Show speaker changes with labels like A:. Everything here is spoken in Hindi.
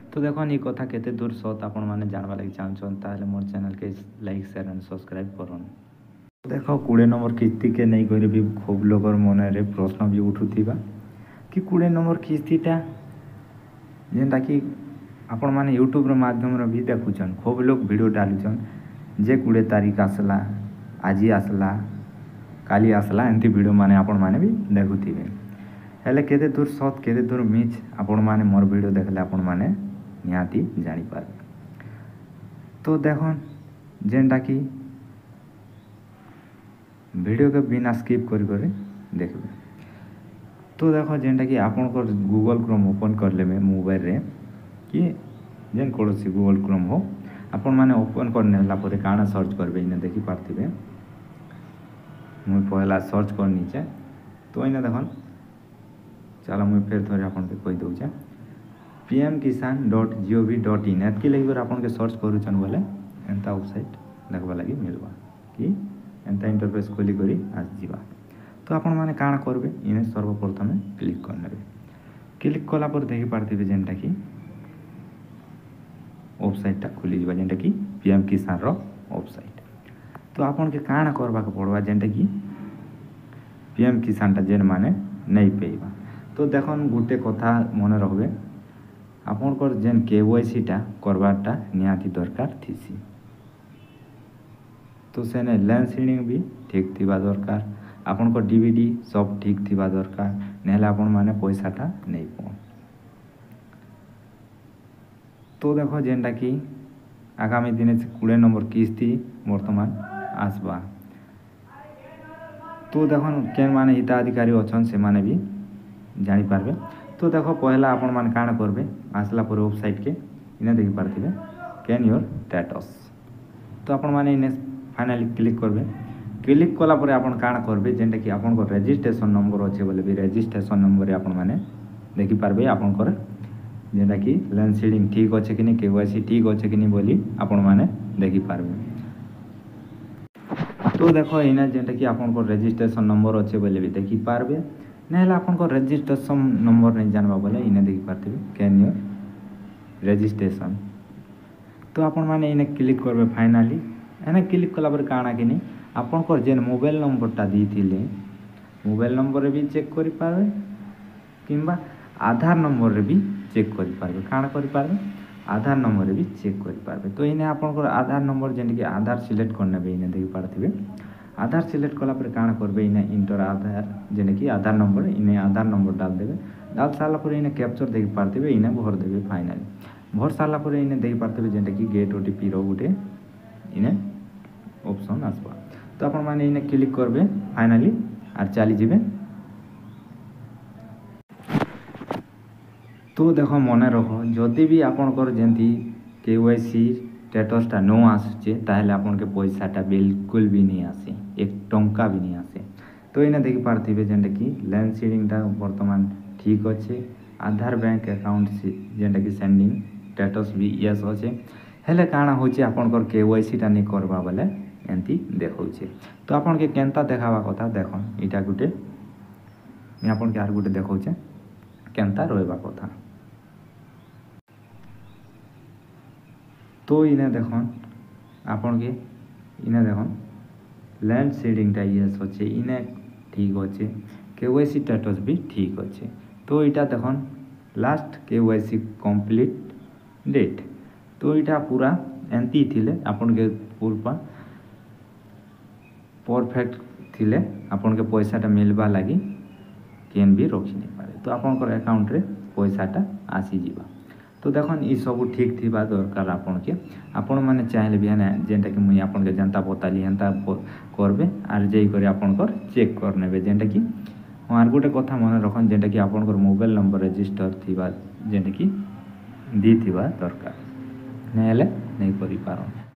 A: तो देखो ये कथा केते दूर सत आपण मैंने जानवा लगे चाहून ताले मोर चैनल के लाइक शेयर एंड सब्सक्राइब करन। देखो 20 नंबर किस्ती के नहीं कर भी खूब लोगर मन रे प्रश्न भी उठुथिबा कि 20 नंबर किस्तीटा जेनटा कि आपण मैंने यूट्यूब माध्यम भी देखुचन खूब लोग वीडियो डालुचन जे 20 तारीख आसला आज आसला काली आसला एमती वीडियो माने आपण मैंने भी देखुथिबे हेले केते दूर सत केते दूर मिछ आपण मैंने मोर वीडियो देखले आपण मैंने निहाती जानी पारे। तो देखो जेनटा कि वीडियो के बिना स्किप कर देखबे। तो देखो जेनटा कि आपण को गूगल क्रोम ओपन कर लेबे मोबाइल रे कि जेन कोसी गूगल क्रोम हो आपण माने ओपन करनेला परे काना सर्च करबे इने देखि पारथिबे। मुई पहला सर्च कर नीचे तो इने देखन चलो मुई फिर थोड़े आपन के कहि दउ छे pmkisan.gov.in एतकी लगी आपन के सर्च करूचन बोले एंता वेबसाइट देखबा लगी मिलबा कि एंता इंटरफेस खोली करी आस जीवा। तो आपण माने काना करबे इने सर्वप्रथम क्लिक करनेबे क्लिक कला पर देखि पारथिबे जेनटा कि वेबसाइटटा खुली जीवा जेनटा कि पीएम किसान रो वेबसाइट। तो आपन के काना करबा के पड़वा जेनटा कि पीएम किसानटा जेन माने नहीं पेइबा। तो देखन गुटे कथा मन रखबे आपन को जेन केवाईसी टा करबाटा निहाती दरकार थीसी। तो सेने लेंस रीडिंग भी ठीक थिबा दरकार आपन को डीवीडी सब ठीक थिबा दरकार नेले आपन माने पैसाटा नहीं पौ। तो देखो जेनटा कि आगामी दिन 20 नंबर किस्ती वर्तमान आसबा। तो देखो केन माने हिताधिकारी अछन से माने भी जानी पारबे। तो देखो पहला आपण माने काना करबे आसला पर वेबसाइट के इने देखि पारथिबे कैन योर स्टेटस। तो आपण माने इने फाइनली क्लिक करबे क्लिक कला पर आपण काना करबे जेंटा कि आपण को रजिस्ट्रेशन नंबर अच्छे बोले भी रजिस्ट्रेशन नंबर आपण माने देखि पारबे आपण को जेंटा कि लेंस रीडिंग ठीक अच्छे कि नहीं केवाईसी ठीक अच्छे कि नहीं बोली आपण माने देखि पारबे। तो देखो इने जेंटा कि आपण को रजिस्ट्रेशन नंबर अच्छे बोले भी देखि पारबे नेला आपन को रजिस्ट्रेशन नंबर नहीं जानबा बोले इने देखि पारथिबे कैन योर रजिस्ट्रेशन। तो आपन माने इने क्लिक करबे फाइनली एने क्लिक कला पर काना कि नहीं आपन को जेन मोबाइल नंबरटा दिथिले मोबाइल नंबर रे भी चेक करि पारबे किंबा आधार नंबर रे भी चेक करि पारबे काना करि पारबे आधार नंबर रे भी चेक करि पारबे। तो इने आपन को आधार नंबर जेन कि आधार सिलेक्ट करनेबे इने देखि पारथिबे आधार सिलेक्ट कला पर काना करबे इने इंटर आधार जेने कि आधार नंबर इने आधार नंबर डाल देबे डाल साला पर इने कैप्चर देखि पारथिबे इने भर देबे फाइनली भर साला पर इने देखि पारथिबे जेंटा कि गेट ओटीपी रो गुटे इने ऑप्शन आसबा। तो आपण माने इने क्लिक करबे फाइनली आर चली जिबे। तो देखो मने रखो जदि भी आपण कर जेंती केवाईसी स्टेटसटा नो आसुचे ताहले आपण के पैसाटा बिल्कुल भी नहीं आसे एक टंका भी नहीं आसे। तो इने देखि पारथिबे जेंटा कि लेंस रीडिंगटा वर्तमान ठीक अच्छे आधार बैंक अकाउंट जेंटा कि सेंडिंग स्टेटस भी यस अच्छे हेले काना होचे आपण कर केवाईसीटा नहीं करबा बोले एंती देखौचे। तो आपण के केनता देखावा कथा देखन इटा गुटे मैं आपण के आर गुटे देखौचे केनता रहबा कथा। तो इने देखन आपण के इने देखन लैंड सीडिंगटा यस अच्छे इने ठीक अच्छे केवाईसी स्टेटस भी ठीक अच्छे। तो इटा देखन लास्ट केवाईसी कंप्लीट डेट तो इटा पूरा एंती थिले आपण के पूरा परफेक्ट थिले आपण के पैसाटा मिलबा लगी केन भी रखी नहीं पारे। तो आपण को अकाउंट रे पैसाटा आसी जीवा। तो देखन ई सब ठीक थिबा दरकार आपण के आपण माने चाहिले भी ना जेंटा कि मुई आपण के जनता बताली हंता करबे आर जेई करे आपण को चेक कर नेबे जेंटा कि आर गोटे कथा मन रखन जेंटा कि आपण को मोबाइल नंबर रजिस्टर थिबा जेंटा कि दी थिबा दरकार नेले नहीं करि पारो।